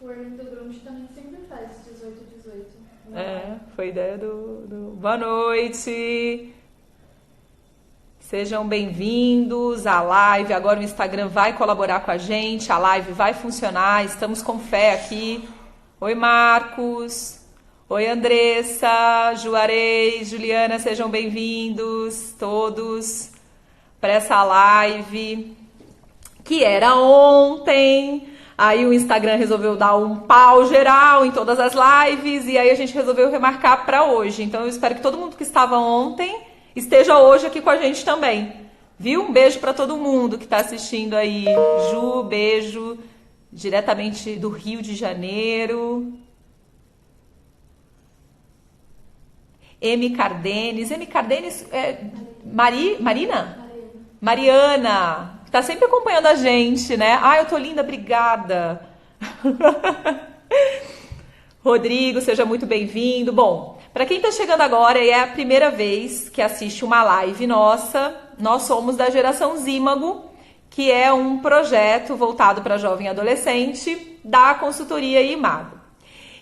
O Orlando Grunge também sempre faz 18/18. Foi ideia do... Boa noite! Sejam bem-vindos à live. Agora o Instagram vai colaborar com a gente, a live vai funcionar, estamos com fé aqui. Oi, Marcos. Oi, Andressa, Juarez, Juliana, sejam bem-vindos todos para essa live que era ontem. Aí o Instagram resolveu dar um pau geral em todas as lives e aí a gente resolveu remarcar para hoje. Então eu espero que todo mundo que estava ontem esteja hoje aqui com a gente também. Viu? Um beijo para todo mundo que está assistindo aí. Ju, beijo diretamente do Rio de Janeiro. M. Cardenes. M. Cardenes Marina? Mariana, que tá sempre acompanhando a gente, né? Ah, eu tô linda, obrigada. Rodrigo, seja muito bem-vindo. Bom, para quem tá chegando agora e é a primeira vez que assiste uma live nossa, nós somos da Geração Zímago, que é um projeto voltado para jovem e adolescente da consultoria Imago.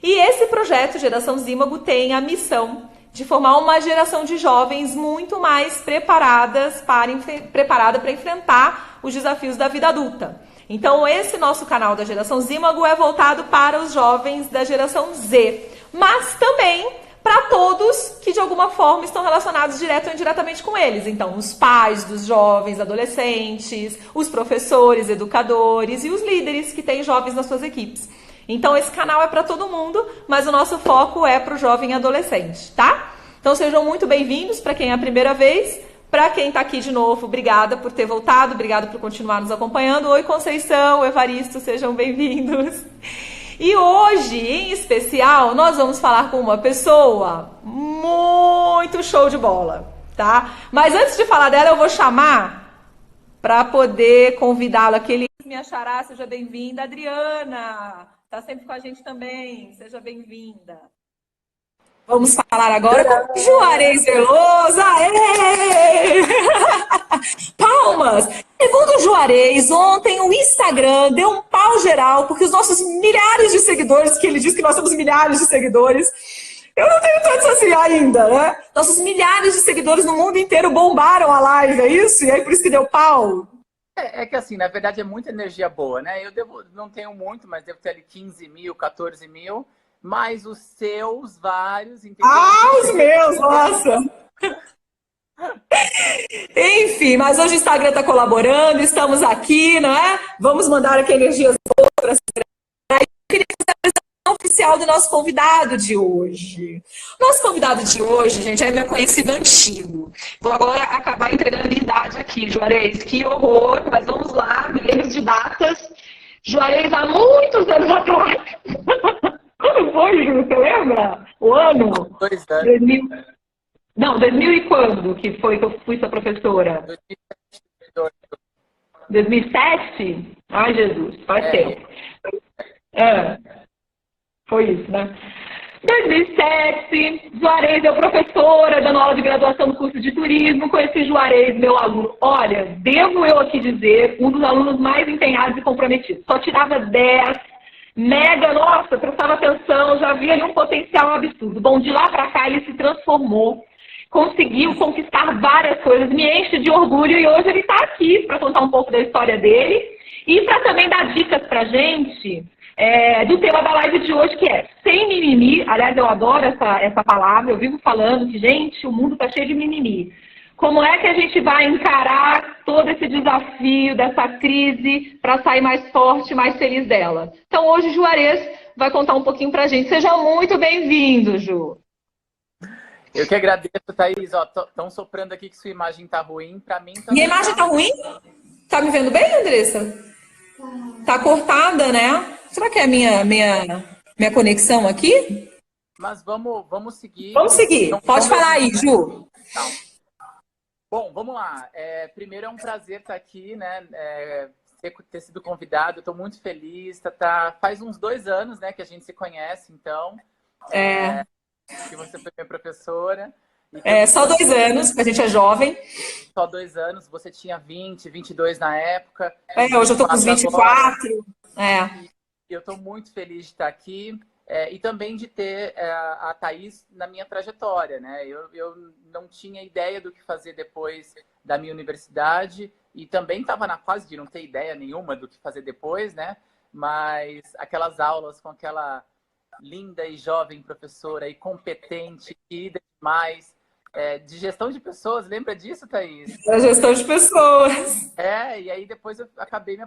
E esse projeto Geração Zímago tem a missão de formar uma geração de jovens muito mais preparada para enfrentar os desafios da vida adulta. Então, esse nosso canal da Geração Zímago é voltado para os jovens da geração Z, mas também para todos que de alguma forma estão relacionados direto ou indiretamente com eles. Então, os pais dos jovens, adolescentes, os professores, educadores e os líderes que têm jovens nas suas equipes. Então esse canal é para todo mundo, mas o nosso foco é para o jovem e adolescente, tá? Então sejam muito bem-vindos para quem é a primeira vez. Para quem está aqui de novo, obrigada por ter voltado, obrigada por continuar nos acompanhando. Oi, Conceição, Evaristo, sejam bem-vindos. E hoje, em especial, nós vamos falar com uma pessoa muito show de bola, tá? Mas antes de falar dela, eu vou chamar para poder convidá-la aqui. Ele me achará, seja bem-vinda. Adriana, está sempre com a gente também, seja bem-vinda. Vamos falar agora com Juarez Veloso. Aê! Palmas! Segundo o Juarez, ontem o Instagram deu um pau geral, porque os nossos milhares de seguidores, que ele diz que nós somos milhares de seguidores, eu não tenho tantos assim ainda, né? Nossos milhares de seguidores no mundo inteiro bombaram a live, é isso? E aí por isso que deu pau? É que assim, na verdade é muita energia boa, né? Não tenho muito, mas devo ter ali 15 mil, 14 mil. Mas os seus vários, entendeu? Ah, os meus, nossa! Enfim, mas hoje o Instagram está colaborando, estamos aqui, não é? Vamos mandar aqui energias boas para eu queria fazer a apresentação oficial do nosso convidado de hoje. Nosso convidado de hoje, gente, é meu conhecido antigo. Vou agora acabar entregando a minha idade aqui, Juarez. Que horror, mas vamos lá, me lembro de datas. Juarez, há muitos anos atrás. Quando foi, Ju? Você lembra? O ano? 2 anos. 2000... Não, 2000 e quando que foi que eu fui sua professora? 2007? Ai, Jesus, faz tempo. Foi isso, né? 2007, Juarez é professora, dando aula de graduação no curso de turismo. Conheci Juarez, meu aluno. Olha, devo eu aqui dizer, um dos alunos mais empenhados e comprometidos. Só tirava 10. Mega, nossa, prestava atenção, já via ali um potencial absurdo. Bom, de lá pra cá ele se transformou, conseguiu conquistar várias coisas, me enche de orgulho e hoje ele está aqui para contar um pouco da história dele e para também dar dicas pra gente do tema da live de hoje, que é sem mimimi. Aliás, eu adoro essa palavra, eu vivo falando que, gente, o mundo tá cheio de mimimi. Como é que a gente vai encarar todo esse desafio, dessa crise, para sair mais forte, mais feliz dela? Então, hoje, Juarez vai contar um pouquinho pra gente. Seja muito bem-vindo, Ju. Eu que agradeço, Thaís. Estão soprando aqui que sua imagem tá ruim. Para mim também. Minha imagem tá ruim? Tá me vendo bem, Andressa? Tá cortada, né? Será que é a minha conexão aqui? Mas vamos seguir. Vamos seguir. Pode falar aí, Ju. Então, bom, vamos lá. Primeiro é um prazer estar aqui, né? Ter sido convidado. Estou muito feliz. Faz uns 2 anos, né, que a gente se conhece, então. Que você foi minha professora. Só 2 anos, porque a gente é jovem. Só 2 anos. Você tinha 20, 22 na época. Hoje eu tô com uns 24. Eu estou muito feliz de estar aqui e também de ter a Thaís na minha trajetória, né? Eu não tinha ideia do que fazer depois da minha universidade e também estava na fase de não ter ideia nenhuma do que fazer depois, né? Mas aquelas aulas com aquela linda e jovem professora e competente, querida demais, de gestão de pessoas, lembra disso, Thaís? A gestão de pessoas. E aí depois eu acabei me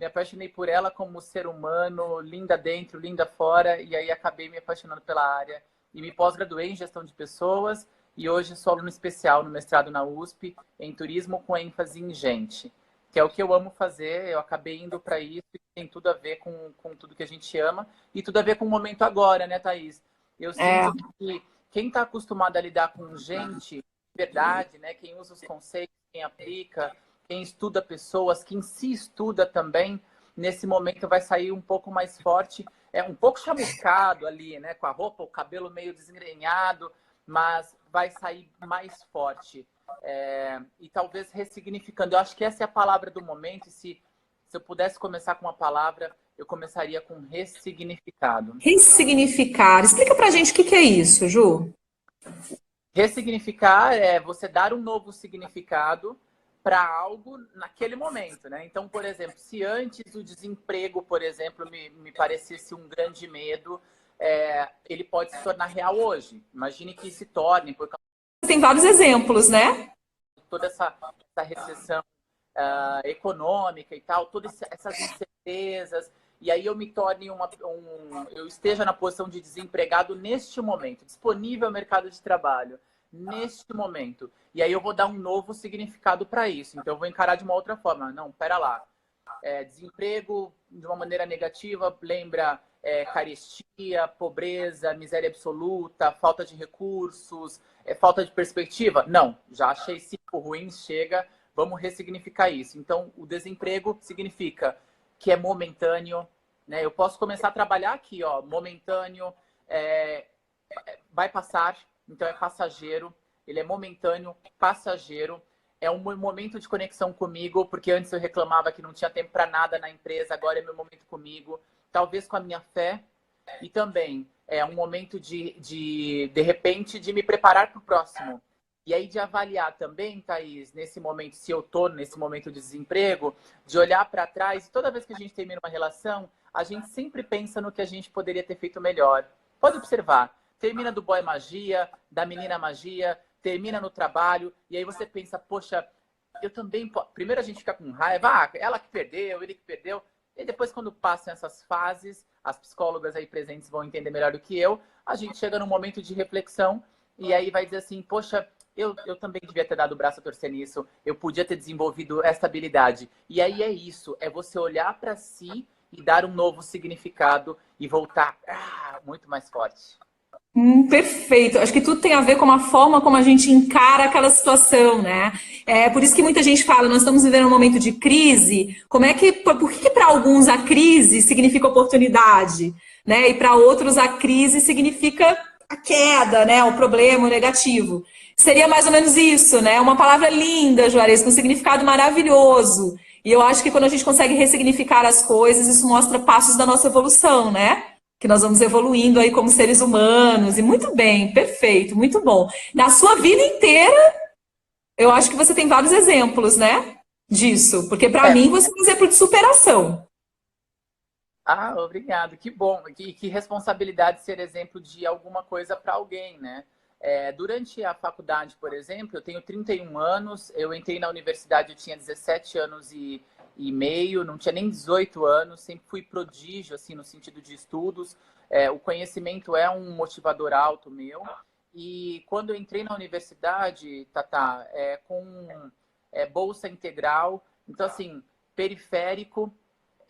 apaixonei por ela como ser humano, linda dentro, linda fora, e aí acabei me apaixonando pela área e me pós-graduei em gestão de pessoas e hoje sou aluno especial no mestrado na USP em turismo com ênfase em gente, que é o que eu amo fazer, eu acabei indo para isso e tem tudo a ver com tudo que a gente ama e tudo a ver com o momento agora, né, Thaís? Eu É. sinto que quem está acostumado a lidar com gente, de verdade, né, quem usa os conceitos, quem aplica, quem estuda pessoas, quem se estuda também, nesse momento vai sair um pouco mais forte, um pouco chamuscado ali, né? Com a roupa, o cabelo meio desengrenhado, mas vai sair mais forte. E talvez ressignificando. Eu acho que essa é a palavra do momento, e se eu pudesse começar com uma palavra, eu começaria com ressignificado. Ressignificar. Explica pra gente o que que é isso, Ju. Ressignificar é você dar um novo significado para algo naquele momento, né? Então, por exemplo, se antes o desemprego, por exemplo, me parecesse um grande medo, ele pode se tornar real hoje. Imagine que se torne, por causa Tem vários exemplos, né? de toda essa recessão econômica e tal, todas essas incertezas, e aí eu me torne eu esteja na posição de desempregado neste momento, disponível ao mercado de trabalho, neste momento. E aí eu vou dar um novo significado para isso. Então eu vou encarar de uma outra forma. Não, pera lá. Desemprego de uma maneira negativa lembra carestia, pobreza, miséria absoluta, falta de recursos, falta de perspectiva. Não, já achei 5 ruins, chega, vamos ressignificar isso. Então, o desemprego significa que é momentâneo, né? Eu posso começar a trabalhar aqui, ó, momentâneo, vai passar, então é passageiro, ele é momentâneo, passageiro, é um momento de conexão comigo, porque antes eu reclamava que não tinha tempo para nada na empresa, agora é meu momento comigo, talvez com a minha fé, e também é um momento de repente, de me preparar para o próximo. E aí de avaliar também, Thaís, nesse momento, se eu estou nesse momento de desemprego, de olhar para trás, e toda vez que a gente termina uma relação, a gente sempre pensa no que a gente poderia ter feito melhor. Pode observar, termina do boy magia, da menina magia, termina no trabalho, e aí você pensa, poxa, eu também... Primeiro a gente fica com raiva, ela que perdeu, ele que perdeu, e depois quando passam essas fases, as psicólogas aí presentes vão entender melhor do que eu, a gente chega num momento de reflexão, e aí vai dizer assim, poxa, eu também devia ter dado o braço a torcer nisso, eu podia ter desenvolvido essa habilidade. E aí é isso, é você olhar para si e dar um novo significado e voltar muito mais forte. Perfeito. Acho que tudo tem a ver com a forma como a gente encara aquela situação, né? É por isso que muita gente fala, nós estamos vivendo um momento de crise. Por que para alguns a crise significa oportunidade, né? E para outros a crise significa a queda, né? O problema, o negativo. Seria mais ou menos isso, né? Uma palavra linda, Juarez, com um significado maravilhoso. E eu acho que quando a gente consegue ressignificar as coisas, isso mostra passos da nossa evolução, né? Que nós vamos evoluindo aí como seres humanos. E muito bem, perfeito, muito bom. Na sua vida inteira, eu acho que você tem vários exemplos, né? Disso. Porque para mim você é um exemplo de superação. Obrigado. Que bom. Que responsabilidade ser exemplo de alguma coisa para alguém, né? Durante a faculdade, por exemplo, eu tenho 31 anos, eu entrei na universidade, eu tinha 17 anos e meio, não tinha nem 18 anos, sempre fui prodígio, assim, no sentido de estudos. O conhecimento é um motivador alto meu. E quando eu entrei na universidade, Tatá, com bolsa integral, então, assim, periférico,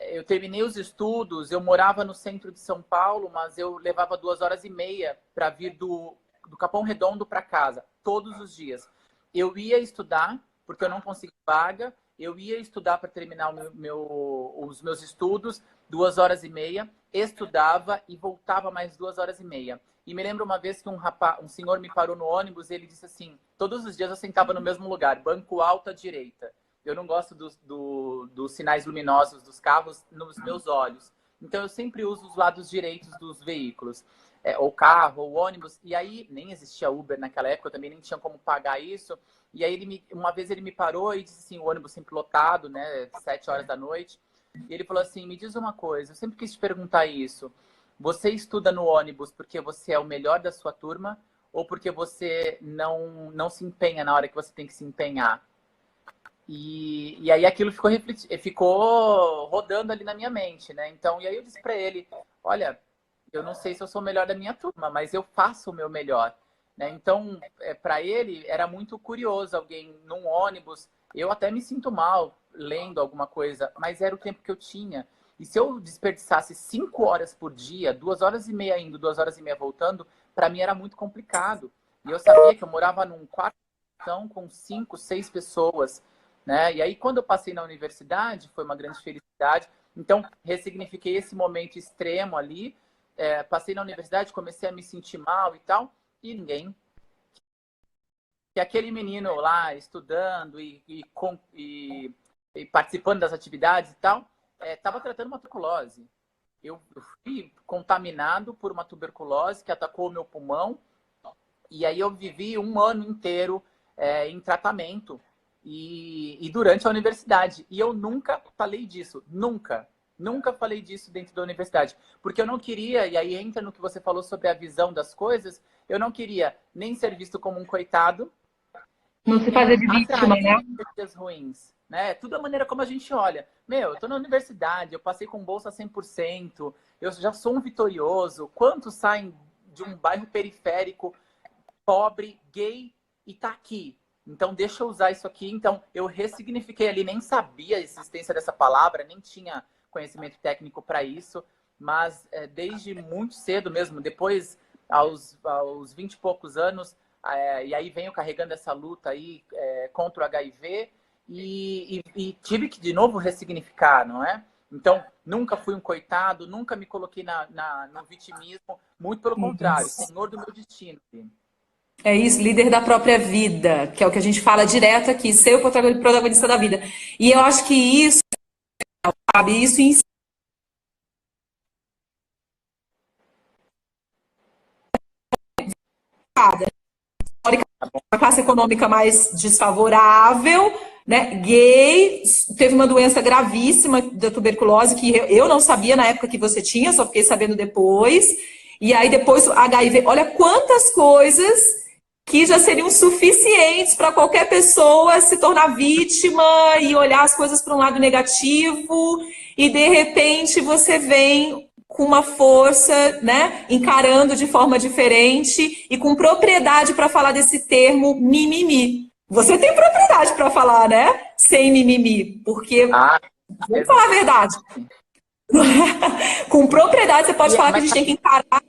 eu terminei os estudos, eu morava no centro de São Paulo, mas eu levava 2 horas e meia para vir do Capão Redondo para casa, todos os dias. Eu ia estudar, porque eu não consegui vaga, eu ia estudar para terminar os meus estudos, 2 horas e meia, estudava e voltava mais 2 horas e meia. E me lembro uma vez que um senhor me parou no ônibus e ele disse assim, todos os dias eu sentava no mesmo lugar, banco alto à direita. eu não gosto dos sinais luminosos dos carros nos meus olhos. Então, eu sempre uso os lados direitos dos veículos. Ou carro, ou ônibus. E aí, nem existia Uber naquela época, eu também nem tinha como pagar isso. E aí, uma vez ele me parou e disse assim, o ônibus sempre lotado, né? 7 horas da noite. E ele falou assim, me diz uma coisa, eu sempre quis te perguntar isso. Você estuda no ônibus porque você é o melhor da sua turma? Ou porque você não se empenha na hora que você tem que se empenhar? E aí aquilo ficou rodando ali na minha mente, né? Então, e aí eu disse para ele, olha, eu não sei se eu sou o melhor da minha turma, mas eu faço o meu melhor, né? Então, para ele era muito curioso alguém num ônibus. Eu até me sinto mal lendo alguma coisa, mas era o tempo que eu tinha. E se eu desperdiçasse 5 horas por dia, 2 horas e meia indo, 2 horas e meia voltando, para mim era muito complicado. E eu sabia que eu morava num quarto com 5, 6 pessoas, né? E aí, quando eu passei na universidade, foi uma grande felicidade. Então, ressignifiquei esse momento extremo ali. Passei na universidade, comecei a me sentir mal e tal, e ninguém. E aquele menino lá estudando e participando das atividades e tal, estava tratando uma tuberculose. Eu fui contaminado por uma tuberculose que atacou o meu pulmão, e aí eu vivi um ano inteiro em tratamento e durante a universidade. E eu nunca falei disso, nunca. Nunca falei disso dentro da universidade, porque eu não queria, e aí entra no que você falou sobre a visão das coisas, eu não queria nem ser visto como um coitado, Não se fazer de vítima, né? Dias ruins, né? Tudo a maneira como a gente olha. Meu, eu tô na universidade, eu passei com bolsa 100%, eu já sou um vitorioso. Quantos saem de um bairro periférico, pobre, gay, e tá aqui? Então, deixa eu usar isso aqui. Então, eu ressignifiquei ali, nem sabia a existência dessa palavra, nem tinha conhecimento técnico para isso, mas desde muito cedo mesmo, depois, aos 20 e poucos anos, e aí venho carregando essa luta aí contra o HIV e tive que, de novo, ressignificar, não é? Então, nunca fui um coitado, nunca me coloquei no vitimismo, muito pelo contrário, senhor do meu destino. É isso, líder da própria vida, que é o que a gente fala direto aqui, ser o protagonista da vida. E eu acho que isso, sabe, isso em a classe econômica mais desfavorável, né? Gay, teve uma doença gravíssima da tuberculose que eu não sabia na época que você tinha, só fiquei sabendo depois. E aí depois HIV, olha quantas coisas que já seriam suficientes para qualquer pessoa se tornar vítima e olhar as coisas para um lado negativo, e de repente você vem com uma força, né, encarando de forma diferente e com propriedade para falar desse termo mimimi. Você tem propriedade para falar, né? Sem mimimi, porque vamos falar a verdade. Com propriedade você pode falar que a gente tem que encarar.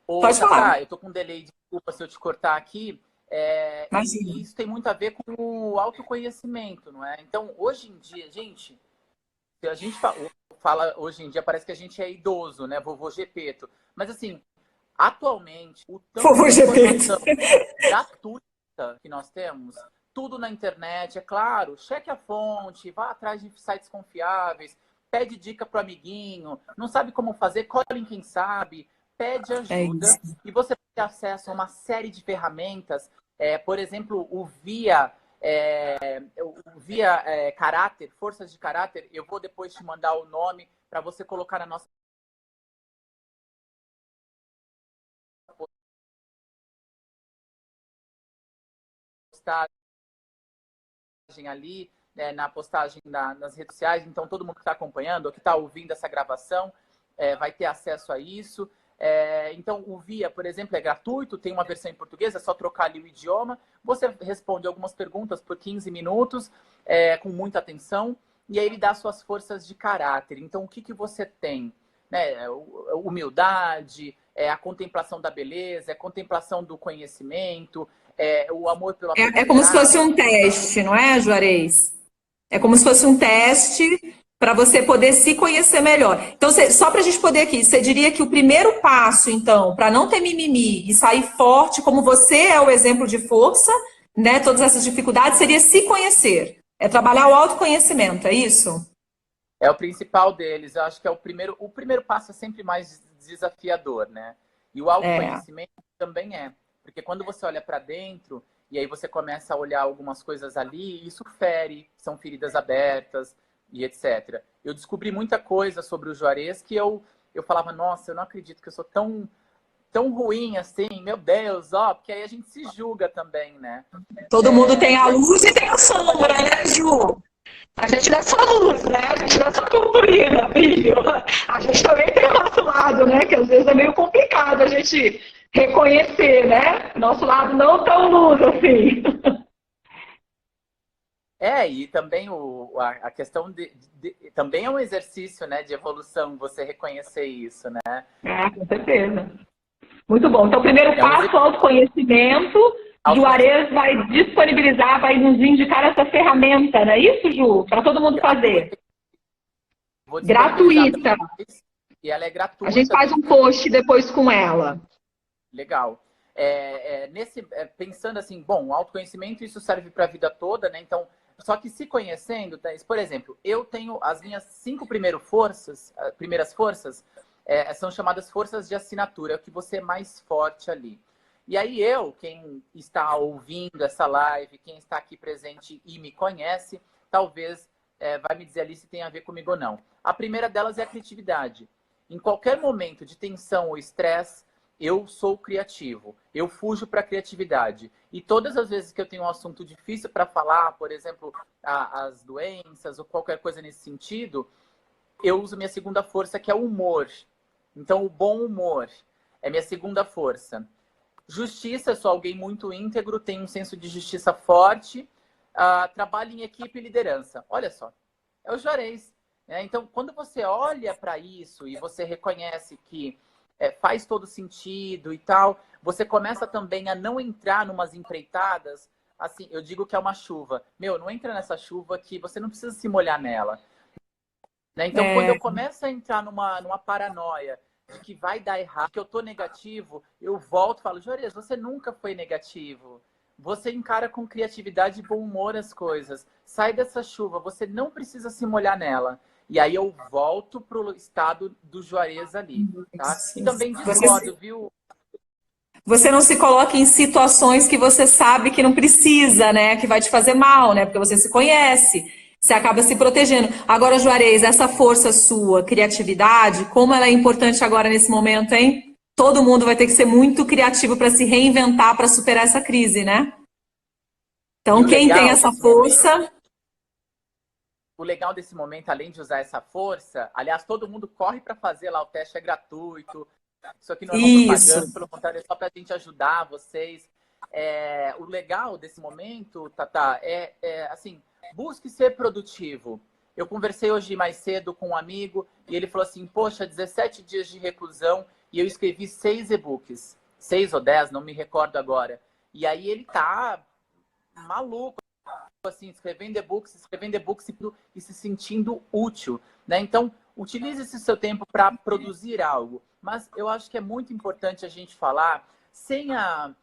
Pode falar. Eu tô com um delay, desculpa se eu te cortar aqui. Imagina. E isso tem muito a ver com o autoconhecimento, não é? Então, hoje em dia, gente, se a gente fala hoje em dia, parece que a gente é idoso, né? Vovô Gepeto. Mas assim, atualmente, o tanto de informação gratuita que nós temos, tudo na internet, é claro, cheque a fonte, vá atrás de sites confiáveis, pede dica pro amiguinho, não sabe como fazer, cola em quem sabe, pede ajuda, e você tem acesso a uma série de ferramentas, por exemplo, o Via Caráter, Forças de Caráter. Eu vou depois te mandar o nome para você colocar na nossa postagem ali, na postagem nas redes sociais. Então, todo mundo que está acompanhando ou que está ouvindo essa gravação vai ter acesso a isso. Então, o Via, por exemplo, é gratuito, tem uma versão em português, é só trocar ali o idioma. Você responde algumas perguntas por 15 minutos, com muita atenção, e aí ele dá suas forças de caráter. Então, o que você tem? Né? Humildade, a contemplação da beleza, a contemplação do conhecimento, o amor pela É como se fosse um teste, não é, Juarez? É como se fosse um teste para você poder se conhecer melhor. Então, só para a gente poder aqui, você diria que o primeiro passo, então, para não ter mimimi e sair forte, como você é o exemplo de força, né, todas essas dificuldades, seria se conhecer. É trabalhar o autoconhecimento, é isso? É o principal deles. Eu acho que é o primeiro passo é sempre mais desafiador, né? E o É. autoconhecimento também é. Porque quando você olha para dentro e aí você começa a olhar algumas coisas ali, isso fere, são feridas abertas e etc. Eu descobri muita coisa sobre o Juarez que eu falava, nossa, eu não acredito que eu sou tão ruim assim, meu Deus, ó, porque aí a gente se julga também, né? Todo mundo tem a E aí, luz e tem a sombra, né, Ju? A gente não é só luz, né? A gente não é só purpurina, filho. A gente também tem o nosso lado, né? Que às vezes é meio complicado a gente reconhecer, né? Nosso lado não tão luz assim. e também a questão também é um exercício, né, de evolução, você reconhecer isso, né? Ah, com certeza. Muito bom. Então, o primeiro É um passo, exercício. autoconhecimento. Juarez vai disponibilizar, vai nos indicar essa ferramenta, não é isso, Ju? Para todo mundo fazer. Vou disponibilizar Gratuita. depois, e ela é A gente gratuita. faz um post depois com ela. Legal. Pensando assim, bom, o autoconhecimento, isso serve para a vida toda, né? Então, só que se conhecendo, por exemplo, eu tenho as minhas 5 primeiras forças, são chamadas forças de assinatura, é o que você é mais forte ali. E aí quem está ouvindo essa live, quem está aqui presente e me conhece, talvez vai me dizer ali se tem a ver comigo ou não. A primeira delas é a criatividade. Em qualquer momento de tensão ou estresse, eu sou criativo, eu fujo para a criatividade. E todas as vezes que eu tenho um assunto difícil para falar, por exemplo, as doenças ou qualquer coisa nesse sentido, eu uso minha segunda força, que é o humor. Então, o bom humor é minha segunda força. Justiça, sou alguém muito íntegro, tenho um senso de justiça forte, trabalho em equipe e liderança. Olha só, é o Juarez. Então, quando você olha para isso e você reconhece que faz todo sentido e tal, você começa também a não entrar numas empreitadas, assim, eu digo que é uma chuva. Não entra nessa chuva que você não precisa se molhar nela. Né? Então, quando eu começo a entrar numa paranoia de que vai dar errado, que eu tô negativo, eu volto e falo, Juarez, você nunca foi negativo. Você encara com criatividade e bom humor as coisas. Sai dessa chuva, você não precisa se molhar nela. E aí eu volto pro estado do Juarez ali, tá? E também discordo, viu? Você não se coloca em situações que você sabe que não precisa, né? Que vai te fazer mal, né? Porque você se conhece. Você acaba se protegendo. Agora, Juarez, essa força sua, criatividade, como ela é importante agora nesse momento, hein? Todo mundo vai ter que ser muito criativo para se reinventar, para superar essa crise, né? Então, quem tem essa força... O legal desse momento, além de usar essa força, aliás, todo mundo corre para fazer lá, o teste é gratuito. Isso aqui não é uma propaganda, pelo contrário, é só para a gente ajudar vocês. O legal desse momento, Tatá, assim, busque ser produtivo. Eu conversei hoje mais cedo com um amigo e ele falou assim, poxa, 17 dias de reclusão e eu escrevi 6 e-books. 6 ou 10, não me recordo agora. E aí ele tá maluco, assim, escrevendo e-books e se sentindo útil, né? Então, utilize esse seu tempo para produzir algo. Mas eu acho que é muito importante a gente falar sem a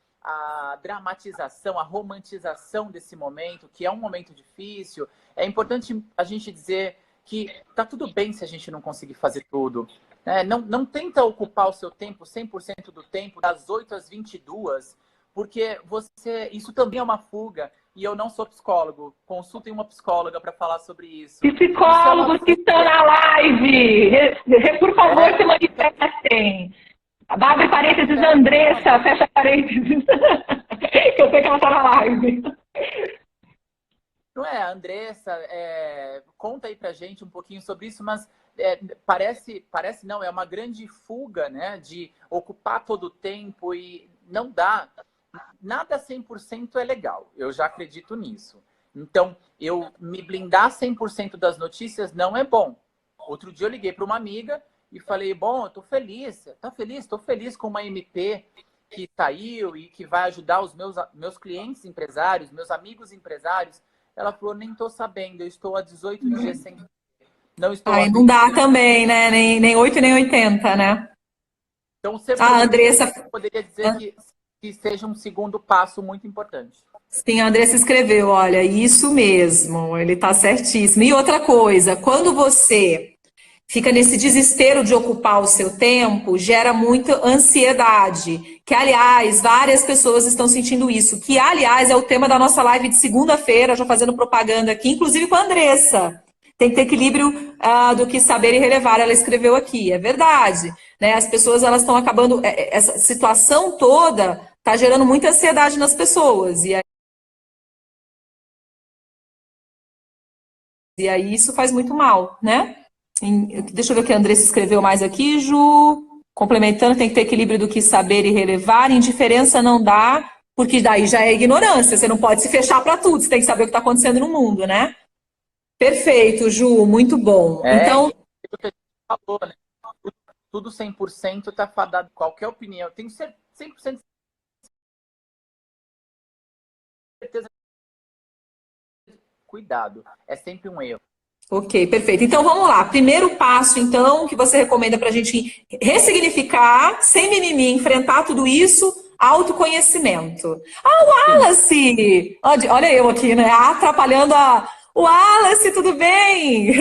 dramatização, a romantização desse momento, que é um momento difícil. É importante a gente dizer que tá tudo bem se a gente não conseguir fazer tudo. Né? Não tenta ocupar o seu tempo, 100% do tempo, das 8 às 22, porque isso também é uma fuga. E eu não sou psicólogo. Consultem uma psicóloga para falar sobre isso. Psicólogos que estão na live, por favor, se manifestem. Abre parênteses, Andressa, fecha parênteses. Que eu sei que ela está na live. Não é, Andressa, conta aí pra gente um pouquinho sobre isso, mas parece não, é uma grande fuga, né, de ocupar todo o tempo e não dá. Nada 100% é legal, eu já acredito nisso. Então, eu me blindar 100% das notícias não é bom. Outro dia eu liguei para uma amiga e falei, bom, eu tô feliz. Tá feliz? Tô feliz com uma MP que saiu e que vai ajudar os meus clientes empresários, meus amigos empresários. Ela falou, nem tô sabendo, eu estou há 18 dias sem... Não estou... não dá também, né? Nem 8 nem 80, né? Então, ser Andressa... poderia dizer que seja um segundo passo muito importante. Sim, a Andressa escreveu, olha, isso mesmo, ele tá certíssimo. E outra coisa, quando você fica nesse desespero de ocupar o seu tempo, gera muita ansiedade. Que, aliás, várias pessoas estão sentindo isso. Que, aliás, é o tema da nossa live de segunda-feira, já fazendo propaganda aqui, inclusive com a Andressa. Tem que ter equilíbrio do que saber e relevar, ela escreveu aqui. É verdade. Né? As pessoas elas estão acabando. Essa situação toda está gerando muita ansiedade nas pessoas. E aí isso faz muito mal, né? Deixa eu ver o que a Andressa escreveu mais aqui, Ju. Complementando, tem que ter equilíbrio do que saber e relevar. Indiferença não dá, porque daí já é ignorância. Você não pode se fechar para tudo, você tem que saber o que está acontecendo no mundo, né? Perfeito, Ju, muito bom. E Então, o que a gente falou, né? Tudo 100% tá fadado. Qualquer opinião, eu tenho 100% certeza. Cuidado, é sempre um erro. ok, perfeito. Então vamos lá. Primeiro passo, então, que você recomenda para a gente ressignificar, sem mimimi, enfrentar tudo isso, autoconhecimento. Ah, o Sim. Wallace! Olha eu aqui, né? Atrapalhando a. O Wallace, tudo bem?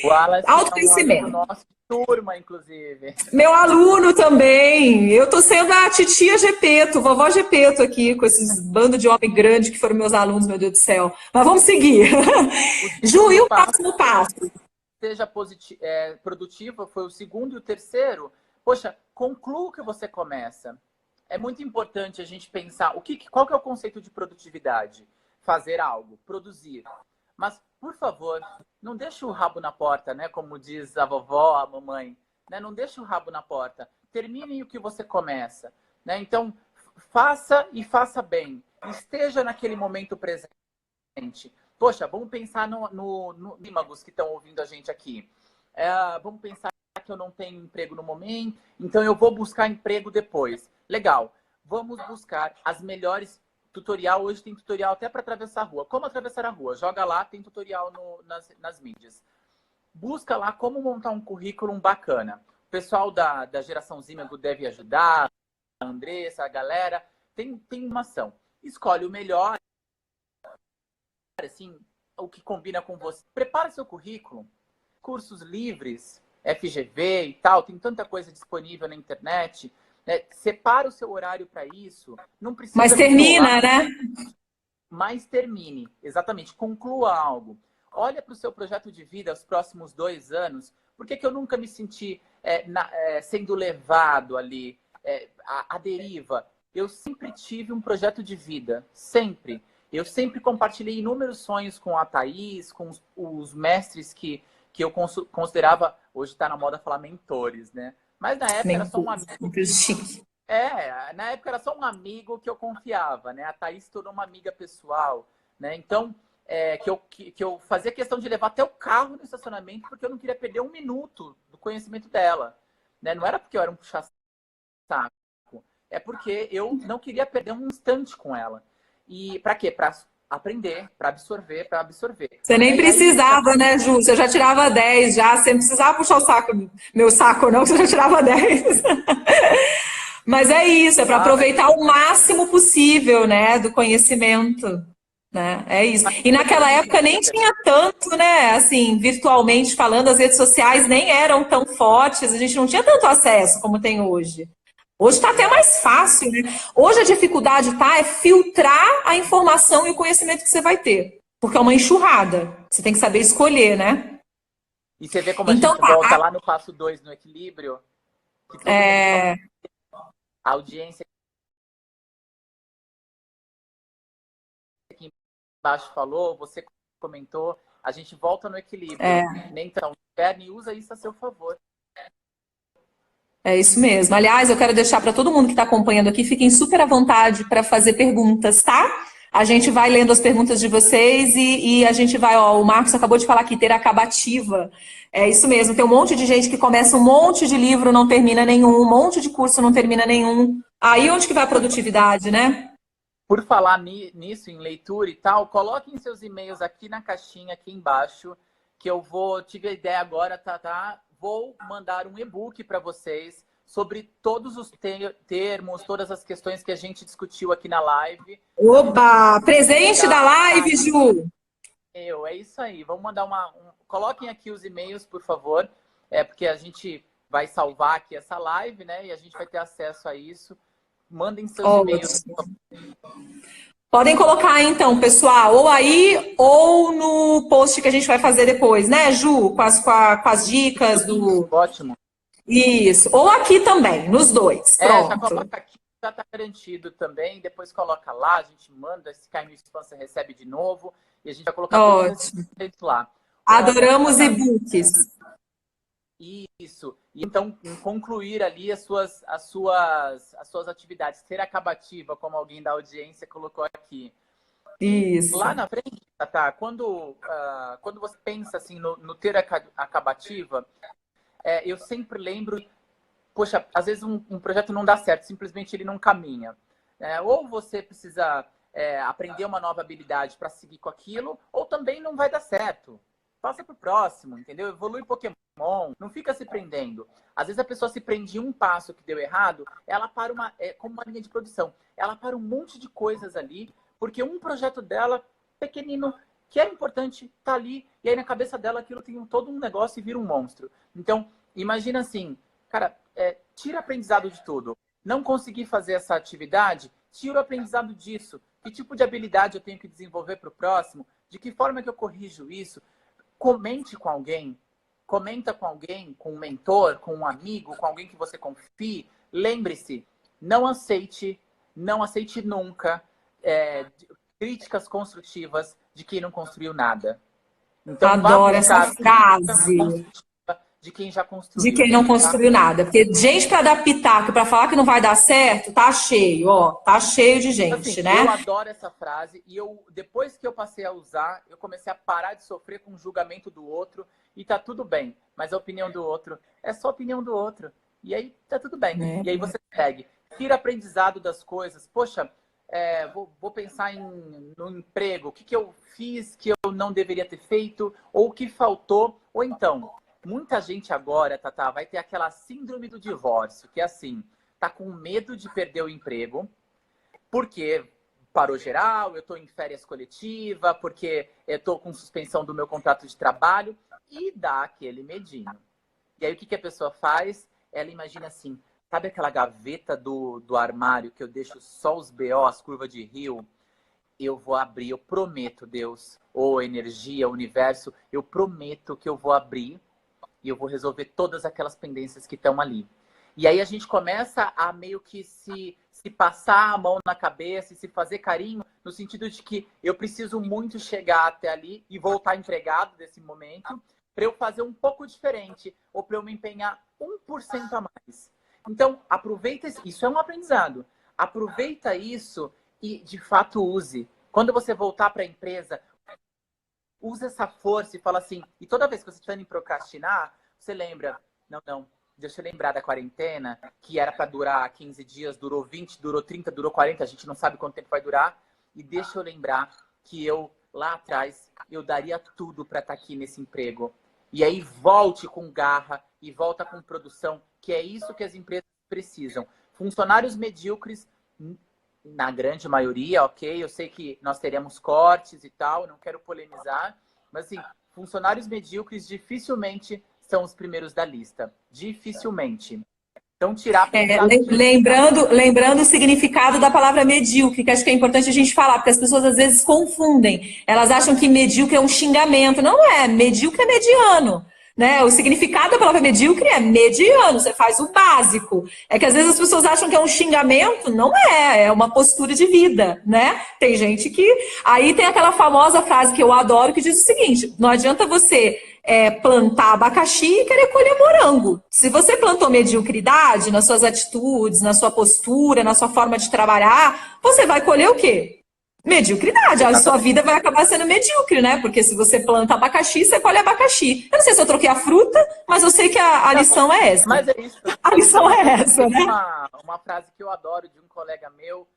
O Wallace é um aluno Autoconhecimento. nosso de turma, inclusive. Meu aluno também. Eu tô sendo a titia Gepeto, vovó Gepeto aqui, com esses bando de homem grande que foram meus alunos, meu Deus do céu. Mas vamos seguir. O Ju, e segundo o passo, próximo passo? seja produtivo, foi o segundo e o terceiro. Poxa, conclua o que você começa. É muito importante a gente pensar qual que é o conceito de produtividade? Fazer algo, produzir. Mas, por favor, não deixe o rabo na porta, né? Como diz a vovó, a mamãe. Né? Não deixe o rabo na porta. Termine o que você começa. Né? Então, faça e faça bem. Esteja naquele momento presente. Poxa, vamos pensar no Imagos que estão ouvindo a gente aqui. Vamos pensar que eu não tenho emprego no momento, então eu vou buscar emprego depois. Legal. Vamos buscar as melhores tutorial. Hoje tem tutorial até para atravessar a rua. Como atravessar a rua? Joga lá, tem tutorial nas mídias. Busca lá como montar um currículo bacana. O pessoal da geração Zimago deve ajudar, a Andressa, a galera. Tem uma ação. Escolhe o melhor, assim, o que combina com você. Prepara seu currículo, cursos livres, FGV e tal, tem tanta coisa disponível na internet. Né? Separa o seu horário para isso. Não Mas precisa termina, né? mas termine. Exatamente, conclua algo. Olha para o seu projeto de vida os próximos 2 anos. Por que eu nunca me senti sendo levado ali à deriva? Eu sempre tive um projeto de vida, sempre. Eu sempre compartilhei inúmeros sonhos com a Thaís, com os mestres que eu considerava, hoje está na moda falar mentores, né? Mas na época era só um amigo. Chique. Na época era só um amigo que eu confiava, né? A Thaís se tornou uma amiga pessoal, né? Então, que eu fazia questão de levar até o carro no estacionamento porque eu não queria perder um minuto do conhecimento dela, né? Não era porque eu era um puxa-saco, é porque eu não queria perder um instante com ela. E para quê? Para aprender, para absorver, para absorver. Você nem E aí, precisava, né, Ju? Você já tirava 10 já. Você não precisava puxar o saco, meu saco, não, que você já tirava 10. Mas é isso, é para aproveitar o máximo possível, né, do conhecimento, né? É isso. E naquela época nem tinha tanto, né, assim, virtualmente falando, as redes sociais nem eram tão fortes, a gente não tinha tanto acesso como tem hoje. Hoje está até mais fácil, né? Hoje a dificuldade é filtrar a informação e o conhecimento que você vai ter, porque é uma enxurrada. Você tem que saber escolher, né? e você vê como a Então, gente volta lá no passo 2, no equilíbrio, que todo mundo, a audiência aqui embaixo falou, você comentou, a gente volta no equilíbrio. Nem tão inferno e usa isso a seu favor. É isso mesmo. Aliás, eu quero deixar para todo mundo que está acompanhando aqui, fiquem super à vontade para fazer perguntas, tá? A gente vai lendo as perguntas de vocês e a gente vai, ó, o Marcos acabou de falar aqui, ter acabativa. É isso mesmo, tem um monte de gente que começa um monte de livro, não termina nenhum, um monte de curso, não termina nenhum. Aí onde que vai a produtividade, né? Por falar nisso, em leitura e tal, coloquem seus e-mails aqui na caixinha, aqui embaixo, que tive a ideia agora, tá? Vou mandar um e-book para vocês sobre todos os termos, todas as questões que a gente discutiu aqui na live. Oba! Presente da live, Ju! É isso aí. Vamos mandar coloquem aqui os e-mails, por favor, porque a gente vai salvar aqui essa live, né? E a gente vai ter acesso a isso. Mandem seus e-mails. Podem colocar, então, pessoal, ou aí, ou no post que a gente vai fazer depois, né, Ju? Com as dicas do... Ótimo. Isso. Ou aqui também, nos dois. Pronto. Já coloca aqui, já tá garantido também. Depois coloca lá, a gente manda, se cair no spam, você recebe de novo. E a gente vai colocar todos os lá. Adoramos e-books. Isso. E então, concluir ali as suas atividades. Ser acabativa, como alguém da audiência colocou aqui. Isso. Lá na frente, Tatá, quando você pensa assim no ter acabativa, eu sempre lembro, poxa, às vezes um projeto não dá certo, simplesmente ele não caminha. Ou você precisa aprender uma nova habilidade para seguir com aquilo, ou também não vai dar certo. Passa pro próximo, entendeu? Evolui Pokémon, não fica se prendendo. Às vezes a pessoa se prende em um passo que deu errado, ela para como uma linha de produção. Ela para um monte de coisas ali, porque um projeto dela, pequenino, que é importante, tá ali, e aí na cabeça dela aquilo tem todo um negócio e vira um monstro. Então, imagina assim, cara, tira aprendizado de tudo. Não consegui fazer essa atividade, tira o aprendizado disso. Que tipo de habilidade eu tenho que desenvolver para o próximo? De que forma que eu corrijo isso? Comente com alguém, comenta com alguém, com um mentor, com um amigo, com alguém que você confie. Lembre-se, não aceite nunca críticas construtivas de quem não construiu nada. Então, adoro essa frase. De quem já construiu. De quem não construiu nada. Porque gente para dar pitaco, para falar que não vai dar certo, tá cheio, ó. Tá cheio de gente, assim, né? Eu adoro essa frase e depois que eu passei a usar, eu comecei a parar de sofrer com o julgamento do outro e tá tudo bem. Mas a opinião do outro é só a opinião do outro. E aí tá tudo bem. E aí você segue. Tira aprendizado das coisas. Poxa, vou pensar no emprego. O que eu fiz que eu não deveria ter feito? Ou o que faltou? Ou então... Muita gente agora, Tatá, vai ter aquela síndrome do divórcio, que é assim, tá com medo de perder o emprego, porque parou geral, eu tô em férias coletiva, porque eu tô com suspensão do meu contrato de trabalho, e dá aquele medinho. E aí o que a pessoa faz? Ela imagina assim, sabe aquela gaveta do armário que eu deixo só os BO, as curvas de rio? Eu vou abrir, eu prometo, Deus, ou energia, universo, eu prometo que eu vou abrir e eu vou resolver todas aquelas pendências que estão ali. E aí a gente começa a meio que se passar a mão na cabeça e se fazer carinho, no sentido de que eu preciso muito chegar até ali e voltar empregado desse momento para eu fazer um pouco diferente ou para eu me empenhar 1% a mais. Então, aproveita isso. É um aprendizado. Aproveita isso e, de fato, use. Quando você voltar para a empresa, usa essa força e fala assim, e toda vez que você estiver em procrastinar, você lembra, não, deixa eu lembrar da quarentena, que era para durar 15 dias, durou 20, durou 30, durou 40, a gente não sabe quanto tempo vai durar, e deixa eu lembrar que eu, lá atrás, eu daria tudo para estar aqui nesse emprego. E aí volte com garra e volta com produção, que é isso que as empresas precisam. Funcionários medíocres, na grande maioria, ok? Eu sei que nós teremos cortes e tal, não quero polemizar, mas assim, funcionários medíocres dificilmente são os primeiros da lista. Dificilmente. Então, tirar... Lembrando o significado da palavra medíocre, que acho que é importante a gente falar, porque as pessoas às vezes confundem. Elas acham que medíocre é um xingamento. Não é, medíocre é mediano. Né? O significado da palavra medíocre é mediano, você faz o básico. É que às vezes as pessoas acham que é um xingamento, não é uma postura de vida, né? Tem gente que... Aí tem aquela famosa frase que eu adoro que diz o seguinte, não adianta você plantar abacaxi e querer colher morango. Se você plantou mediocridade nas suas atitudes, na sua postura, na sua forma de trabalhar, você vai colher o quê? Mediocridade, a sua vida vai acabar sendo medíocre, né? Porque se você planta abacaxi, você colhe abacaxi. Eu não sei se eu troquei a fruta, mas eu sei que a lição é essa. Mas é isso. A lição é essa, né? Uma frase que eu adoro de um colega meu,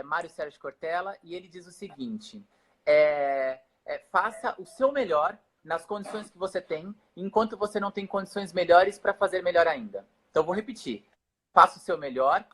Mário Sérgio Cortella, e ele diz o seguinte, faça o seu melhor nas condições que você tem, enquanto você não tem condições melhores para fazer melhor ainda. Então, eu vou repetir. faça o seu melhor,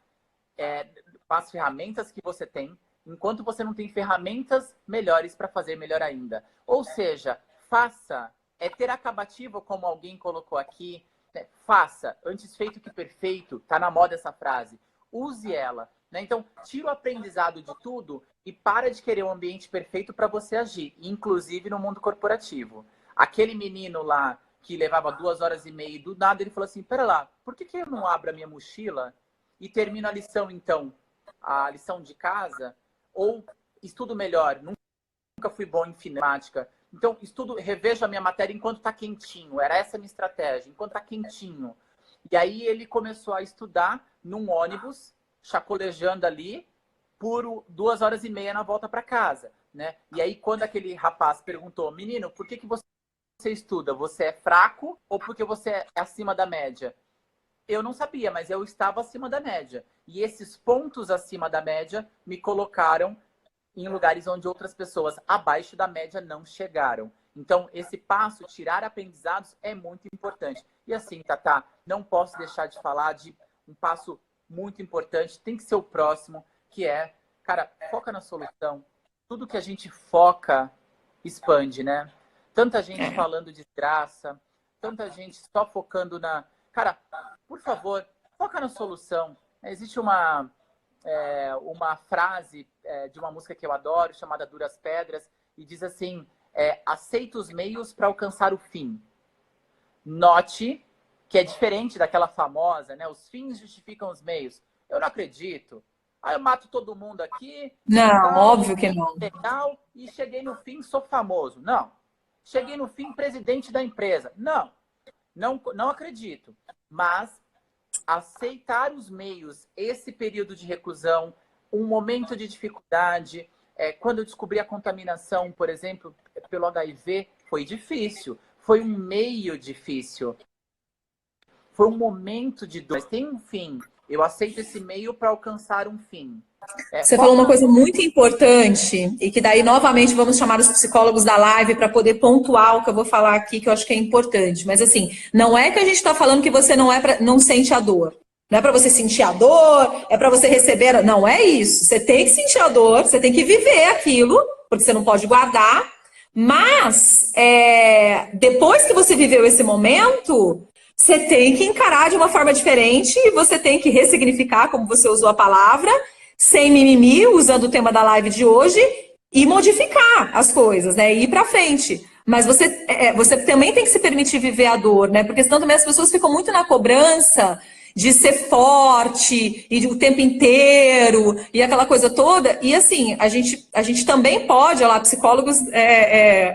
faça ferramentas que você tem, enquanto você não tem ferramentas melhores para fazer melhor ainda. Ou seja, faça, ter acabativo, como alguém colocou aqui, né? Faça, antes feito que perfeito, tá na moda essa frase. Use ela, né? Então, tira o aprendizado de tudo e para de querer um ambiente perfeito para você agir, inclusive no mundo corporativo. Aquele menino lá que levava 2 horas e meia e do nada ele falou assim, pera lá, por que eu não abro a minha mochila e termino a lição então, a lição de casa, ou estudo melhor, nunca fui bom em informática, então revejo a minha matéria enquanto está quentinho, era essa a minha estratégia, enquanto está quentinho. E aí ele começou a estudar num ônibus, chacolejando ali, por 2 horas e meia na volta para casa, né? E aí quando aquele rapaz perguntou, menino, por que você estuda? Você é fraco ou porque você é acima da média? Eu não sabia, mas eu estava acima da média. E esses pontos acima da média me colocaram em lugares onde outras pessoas abaixo da média não chegaram. Então, esse passo, tirar aprendizados, é muito importante. E assim, Tatá, não posso deixar de falar de um passo muito importante, tem que ser o próximo, que é, cara, foca na solução. Tudo que a gente foca, expande, né? Tanta gente falando de graça, tanta gente só focando na... Cara, por favor, foca na solução. Existe uma frase de uma música que eu adoro, chamada Duras Pedras, e diz assim, aceita os meios para alcançar o fim. Note que é diferente daquela famosa, né? Os fins justificam os meios. Eu não acredito. Aí eu mato todo mundo aqui. Não, óbvio que não. Legal, e cheguei no fim, sou famoso. Não. Cheguei no fim, presidente da empresa. Não acredito. Mas aceitar os meios, esse período de reclusão, um momento de dificuldade, quando eu descobri a contaminação, por exemplo, pelo HIV, foi difícil. Foi um meio difícil. Foi um momento de dor. Mas tem um fim. Eu aceito esse meio para alcançar um fim. Você falou uma coisa muito importante e que daí, novamente, vamos chamar os psicólogos da live para poder pontuar o que eu vou falar aqui, que eu acho que é importante. Mas, assim, não é que a gente está falando que você não sente a dor. Não é para você sentir a dor, é para você receber... Não é isso. Você tem que sentir a dor, você tem que viver aquilo, porque você não pode guardar. Mas, depois que você viveu esse momento... Você tem que encarar de uma forma diferente e você tem que ressignificar, como você usou a palavra, sem mimimi, usando o tema da live de hoje, e modificar as coisas, né? E ir pra frente. Mas você também tem que se permitir viver a dor, né? Porque senão também as pessoas ficam muito na cobrança de ser forte e o tempo inteiro e aquela coisa toda. E assim, a gente também pode, olha lá, psicólogos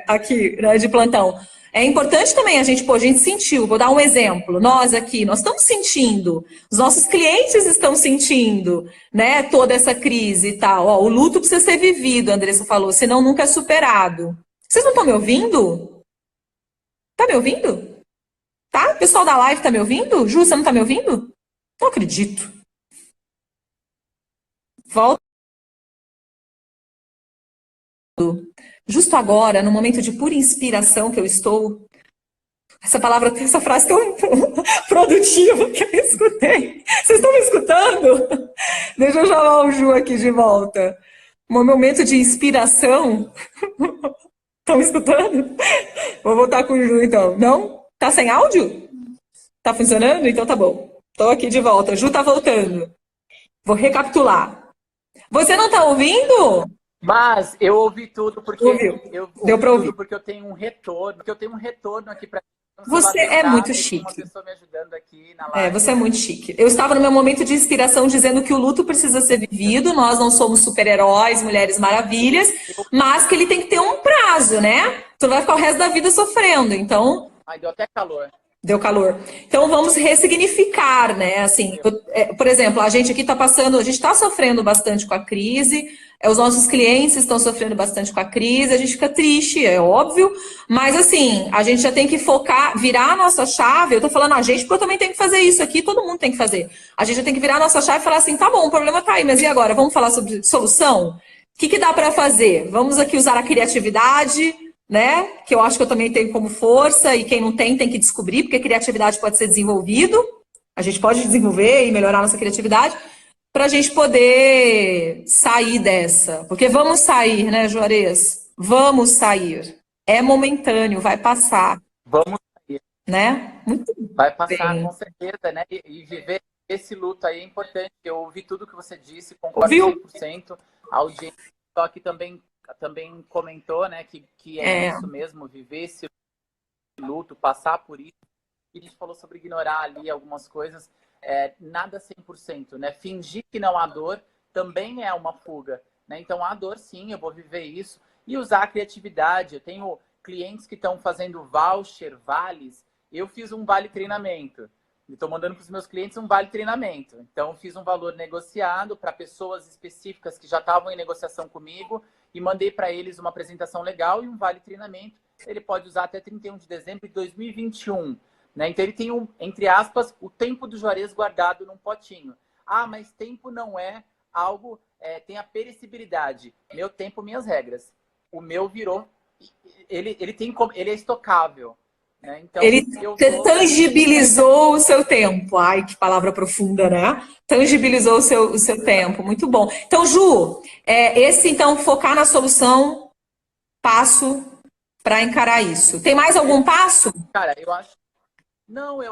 aqui, né, de plantão. É importante também a gente sentiu, vou dar um exemplo, nós aqui, nós estamos sentindo, os nossos clientes estão sentindo, né, toda essa crise e tal. Ó, o luto precisa ser vivido, a Andressa falou, senão nunca é superado. Vocês não estão me ouvindo? Tá me ouvindo? Tá? O pessoal da live tá me ouvindo? Ju, você não tá me ouvindo? Não acredito. Volta. Justo agora, no momento de pura inspiração que eu estou, essa frase tão produtiva que eu escutei. Vocês estão me escutando? Deixa eu chamar o Ju aqui de volta. Um momento de inspiração. Estão me escutando? Vou voltar com o Ju então. Não? Tá sem áudio? Tá funcionando? Então tá bom. Estou aqui de volta. Ju tá voltando. Vou recapitular. Você não tá ouvindo? Mas eu ouvi tudo porque Deu para ouvir. Porque eu tenho um retorno, aqui para você é muito chique. Uma pessoa me ajudando aqui na live. Você é muito chique. Eu estava no meu momento de inspiração dizendo que o luto precisa ser vivido, nós não somos super-heróis, mulheres maravilhas, mas que ele tem que ter um prazo, né? Tu não vai ficar o resto da vida sofrendo, então... Ai, deu até calor. Deu calor. Então vamos ressignificar, né? Assim, por exemplo, a gente aqui está passando, a gente está sofrendo bastante com a crise, os nossos clientes estão sofrendo bastante com a crise, a gente fica triste, é óbvio, mas assim, a gente já tem que focar, virar a nossa chave, eu tô falando a gente porque eu também tenho que fazer isso aqui, todo mundo tem que fazer. A gente já tem que virar a nossa chave e falar assim, tá bom, o problema tá aí, mas e agora? Vamos falar sobre solução? O que dá para fazer? Vamos aqui usar a criatividade, né? Que eu acho que eu também tenho como força e quem não tem que descobrir, porque criatividade pode ser desenvolvido, A gente pode desenvolver e melhorar nossa criatividade para a gente poder sair dessa. Porque vamos sair, né, Juarez? Vamos sair. É momentâneo, vai passar, Vamos sair. né? Muito Vai passar, bem. com certeza, né? E viver esse luto aí é importante. Eu ouvi tudo que você disse, concordo Ouviu? 100%. A audiência aqui também comentou, né, que é isso mesmo, viver esse luto, passar por isso. E a gente falou sobre ignorar ali algumas coisas. Nada 100%, né? Fingir que não há dor também é uma fuga, né? Então há dor sim, eu vou viver isso. E usar a criatividade. Eu tenho clientes que estão fazendo voucher, vales. Eu fiz um vale treinamento. Estou mandando para os meus clientes um vale treinamento. Então, fiz um valor negociado para pessoas específicas que já estavam em negociação comigo e mandei para eles uma apresentação legal e um vale treinamento. Ele pode usar até 31 de dezembro de 2021. Né? Então, ele tem, entre aspas, o tempo do Juarez guardado num potinho. Ah, mas tempo não é algo... tem a perecibilidade. Meu tempo, minhas regras. O meu virou... Ele é estocável. Né? Então, ele tangibilizou o seu tempo. Ai, que palavra profunda, né? Tangibilizou o seu tempo. Muito bom. Então, Ju, então, focar na solução, passo para encarar isso. Tem mais algum passo? Cara, eu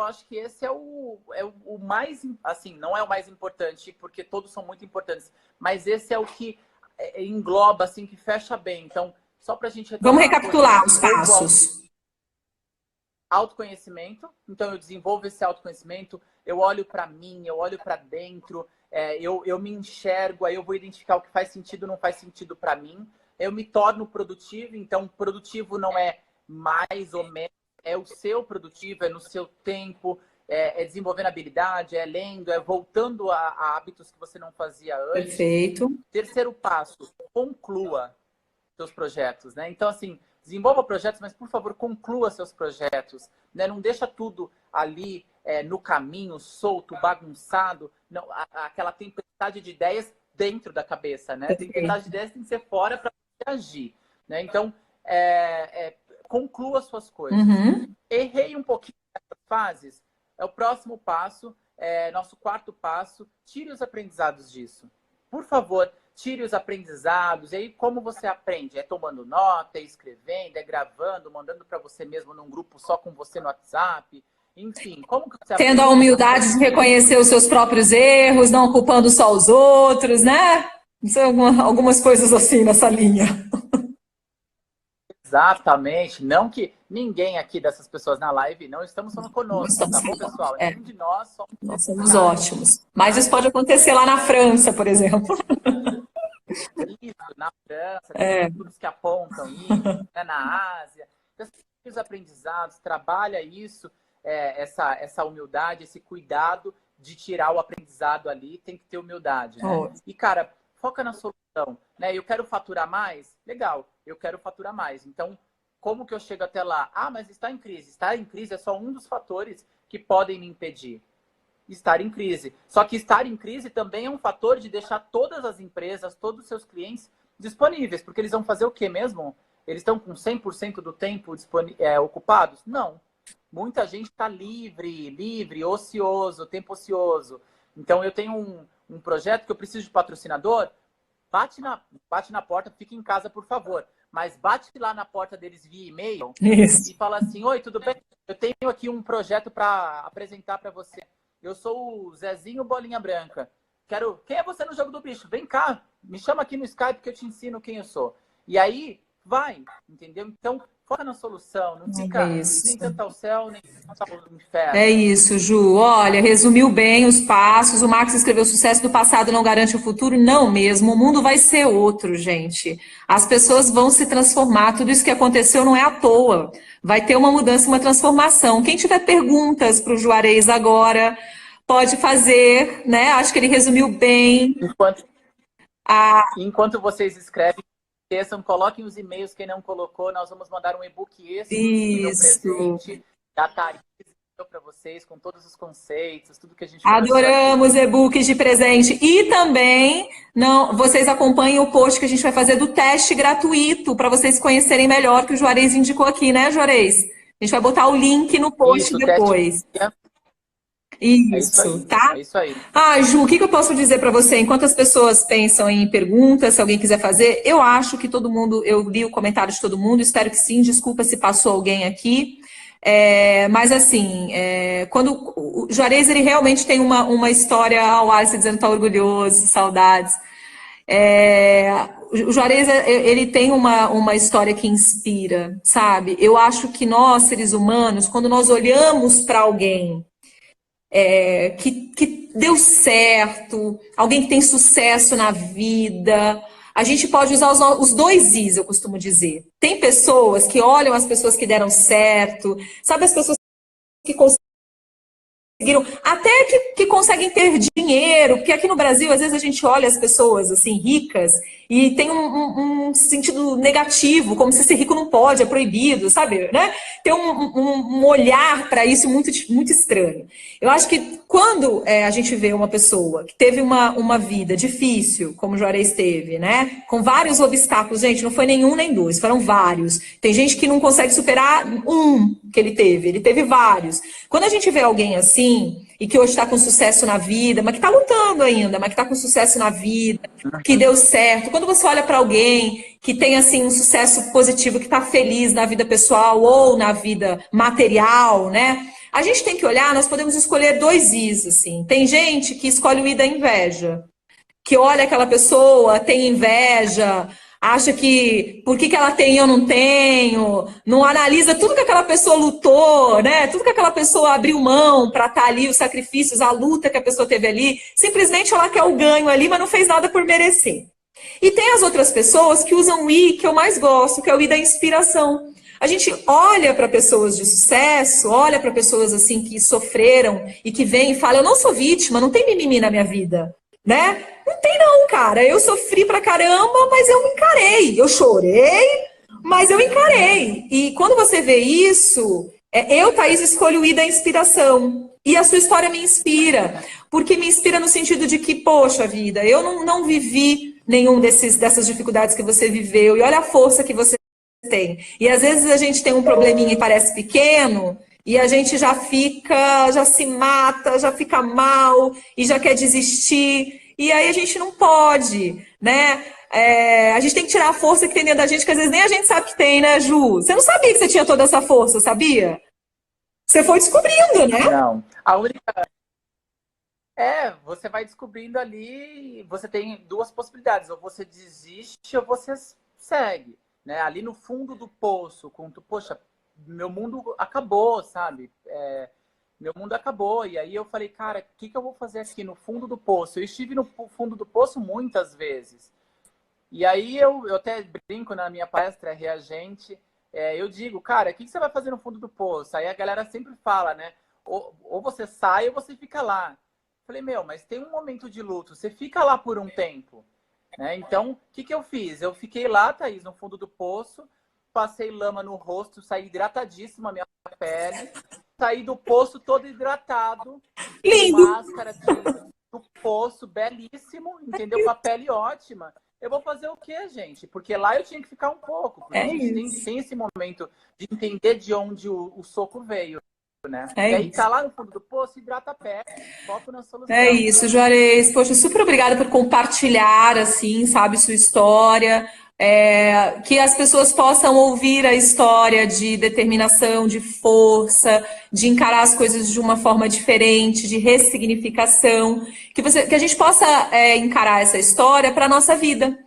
acho que esse é o mais, assim, não é o mais importante, porque todos são muito importantes, mas esse é o que engloba, assim, que fecha bem. Então, só pra gente retomar, vamos recapitular os passos. Autoconhecimento, então eu desenvolvo esse autoconhecimento, eu olho para mim, eu olho para dentro, eu me enxergo, aí eu vou identificar o que faz sentido ou não faz sentido para mim, eu me torno produtivo, então produtivo não é mais ou menos, é o seu produtivo, é no seu tempo, é desenvolvendo habilidade, é lendo, é voltando a hábitos que você não fazia antes. Perfeito. Terceiro passo, conclua seus projetos, né? Então, assim, desenvolva projetos, mas, por favor, conclua seus projetos. Né? Não deixa tudo ali no caminho, solto, bagunçado. Não, aquela tempestade de ideias dentro da cabeça. Né? A tempestade de ideias tem que ser fora para agir. Né? Então, conclua suas coisas. Uhum. Errei um pouquinho nessas fases. É o próximo passo, nosso quarto passo. Tire os aprendizados disso. Por favor, tire os aprendizados. E aí, como você aprende? É tomando nota, é escrevendo, é gravando, mandando para você mesmo num grupo só com você no WhatsApp. Enfim, como que você tendo a humildade de reconhecer os seus próprios erros, não culpando só os outros, né? São algumas coisas assim nessa linha. Exatamente. Não que ninguém aqui dessas pessoas na live não estamos falando conosco, tá bom, pessoal? Nenhum de nós somos ótimos. Mas isso pode acontecer lá na França, por exemplo. Isso, na França, tem estudos que apontam isso, né, na Ásia. Então, os aprendizados, trabalha isso, essa humildade, esse cuidado de tirar o aprendizado ali, tem que ter humildade, né? E, cara, foca na solução, né? Eu quero faturar mais? Legal, eu quero faturar mais. Então, como que eu chego até lá? Ah, mas está em crise. Estar em crise é só um dos fatores que podem me impedir. Estar em crise. Só que estar em crise também é um fator de deixar todas as empresas, todos os seus clientes disponíveis. Porque eles vão fazer o quê mesmo? Eles estão com 100% do tempo ocupados? Não. Muita gente está livre, ocioso, tempo ocioso. Então, eu tenho um projeto que eu preciso de patrocinador. Bate na porta, fica em casa, por favor. Mas bate lá na porta deles via e-mail e fala assim, oi, tudo bem? Eu tenho aqui um projeto para apresentar para você. Eu sou o Zezinho Bolinha Branca. Quem é você no jogo do bicho? Vem cá, me chama aqui no Skype que eu te ensino quem eu sou. E aí, vai, entendeu? Então, foca na solução, não fica nem tanto ao céu, nem tanto ao inferno. É isso, Ju. Olha, resumiu bem os passos. O Marcos escreveu: sucesso do passado não garante o futuro. Não mesmo, o mundo vai ser outro, gente. As pessoas vão se transformar. Tudo isso que aconteceu não é à toa. Vai ter uma mudança, uma transformação. Quem tiver perguntas para o Juarez agora, pode fazer, né? Acho que ele resumiu bem. Enquanto vocês escrevem, coloquem os e-mails, quem não colocou, nós vamos mandar um e-book presente da Thaís para vocês, com todos os conceitos, tudo que a gente adoramos e-books de presente. E também, vocês acompanhem o post que a gente vai fazer do teste gratuito, para vocês conhecerem melhor, que o Juarez indicou aqui, né, Juarez? A gente vai botar o link no post depois. É isso Isso, aí, tá? é isso aí. Ah, Ju, o que que eu posso dizer para você? Enquanto as pessoas pensam em perguntas, se alguém quiser fazer, eu acho que todo mundo, eu li o comentário de todo mundo, espero que sim, desculpa se passou alguém aqui. Mas assim, quando o Juarez ele realmente tem uma história ao ar, você dizendo que tá orgulhoso, saudades. É, o Juarez, ele tem uma história que inspira, sabe? Eu acho que nós, seres humanos, quando nós olhamos para alguém que deu certo, alguém que tem sucesso na vida. A gente pode usar os dois is, eu costumo dizer. Tem pessoas que olham as pessoas que deram certo, sabe, as pessoas que conseguiram, até que conseguem ter dinheiro, porque aqui no Brasil, às vezes a gente olha as pessoas assim, ricas, e tem um sentido negativo, como se ser rico não pode, é proibido, sabe? Né? Tem um olhar para isso muito, muito estranho. Eu acho que quando a gente vê uma pessoa que teve uma vida difícil, como o Juarez teve, né? Com vários obstáculos, gente, não foi nenhum nem dois, foram vários. Tem gente que não consegue superar um que ele teve vários. Quando a gente vê alguém assim, e que hoje está com sucesso na vida, mas que está lutando ainda, mas que está com sucesso na vida, que deu certo. Quando você olha para alguém que tem assim um sucesso positivo, que está feliz na vida pessoal ou na vida material, né? A gente tem que olhar, nós podemos escolher dois is, assim. Tem gente que escolhe o i da inveja, que olha aquela pessoa, tem inveja, acha que por que ela tem e eu não tenho, não analisa tudo que aquela pessoa lutou, né? Tudo que aquela pessoa abriu mão para estar ali, os sacrifícios, a luta que a pessoa teve ali, simplesmente ela quer o ganho ali, mas não fez nada por merecer. E tem as outras pessoas que usam o I que eu mais gosto, que é o I da inspiração. A gente olha para pessoas de sucesso, olha para pessoas assim que sofreram e que vêm e falam, eu não sou vítima, não tem mimimi na minha vida, né? Não tem não, cara. Eu sofri pra caramba, mas eu encarei. Eu chorei, mas eu encarei. E quando você vê isso, eu, Thaís, escolho o I da inspiração. E a sua história me inspira. Porque me inspira no sentido de que, poxa vida, eu não vivi nenhum dessas dificuldades que você viveu. E olha a força que você tem. E às vezes a gente tem um probleminha e parece pequeno, e a gente já fica, já se mata, já fica mal, e já quer desistir. E aí a gente não pode, né? A gente tem que tirar a força que tem dentro da gente, que às vezes nem a gente sabe que tem, né, Ju? Você não sabia que você tinha toda essa força, sabia? Você foi descobrindo, né? Não. A única. Você vai descobrindo ali, você tem duas possibilidades, ou você desiste ou você segue, né? Ali no fundo do poço, com tu, poxa, meu mundo acabou, sabe? Meu mundo acabou. E aí eu falei, cara, o que eu vou fazer aqui no fundo do poço? Eu estive no fundo do poço muitas vezes. E aí eu até brinco na minha palestra, Reagente, eu digo, cara, o que você vai fazer no fundo do poço? Aí a galera sempre fala, né? Ou você sai ou você fica lá. Falei, meu, mas tem um momento de luto, você fica lá por um tempo, né? Então, o que eu fiz? Eu fiquei lá, Thaís, no fundo do poço, passei lama no rosto, saí hidratadíssima a minha pele, saí do poço todo hidratado, com Lindo! máscara do poço, belíssimo, entendeu? Com a pele ótima. Eu vou fazer o quê, gente? Porque lá eu tinha que ficar um pouco, porque a gente tem esse momento de entender de onde o soco veio. Né? E aí tá lá no fundo do poço, hidrata a pele, foco na solução. É isso, Juarez. Poxa, super obrigada por compartilhar, assim, sabe, sua história. Que as pessoas possam ouvir a história de determinação, de força, de encarar as coisas de uma forma diferente, de ressignificação. Que a gente possa encarar essa história para a nossa vida.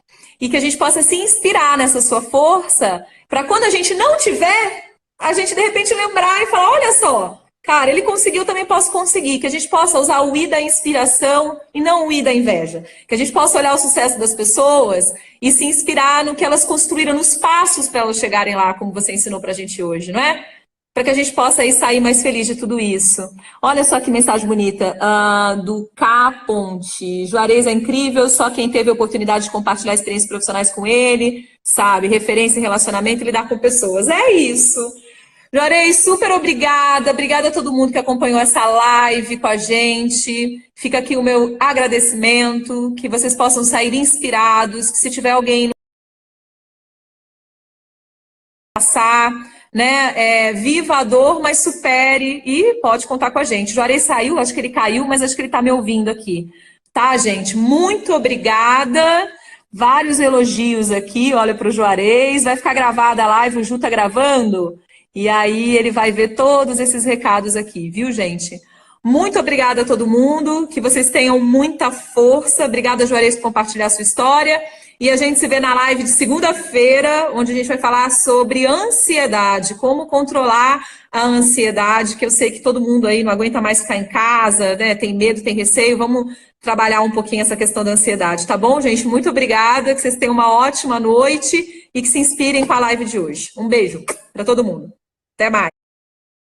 E que a gente possa se inspirar nessa sua força, para quando a gente não tiver, a gente de repente lembrar e falar, olha só, cara, ele conseguiu, eu também posso conseguir. Que a gente possa usar o I da inspiração e não o I da inveja. Que a gente possa olhar o sucesso das pessoas e se inspirar no que elas construíram, nos passos para elas chegarem lá, como você ensinou pra gente hoje, não é? Para que a gente possa aí sair mais feliz de tudo isso. Olha só que mensagem bonita, do K. Ponte. Juarez é incrível, só quem teve a oportunidade de compartilhar experiências profissionais com ele, sabe, referência em relacionamento e lidar com pessoas. É isso. Juarez, super obrigada. Obrigada a todo mundo que acompanhou essa live com a gente. Fica aqui o meu agradecimento, que vocês possam sair inspirados, que se tiver alguém passar, né? Viva a dor, mas supere e pode contar com a gente. O Juarez saiu, acho que ele caiu, mas acho que ele está me ouvindo aqui. Tá, gente? Muito obrigada. Vários elogios aqui, olha para o Juarez. Vai ficar gravada a live, o Ju tá gravando? E aí ele vai ver todos esses recados aqui, viu, gente? Muito obrigada a todo mundo, que vocês tenham muita força. Obrigada, Juarez, por compartilhar a sua história. E a gente se vê na live de segunda-feira, onde a gente vai falar sobre ansiedade, como controlar a ansiedade, que eu sei que todo mundo aí não aguenta mais ficar em casa, né? Tem medo, tem receio. Vamos trabalhar um pouquinho essa questão da ansiedade, tá bom, gente? Muito obrigada, que vocês tenham uma ótima noite e que se inspirem com a live de hoje. Um beijo para todo mundo. Até mais.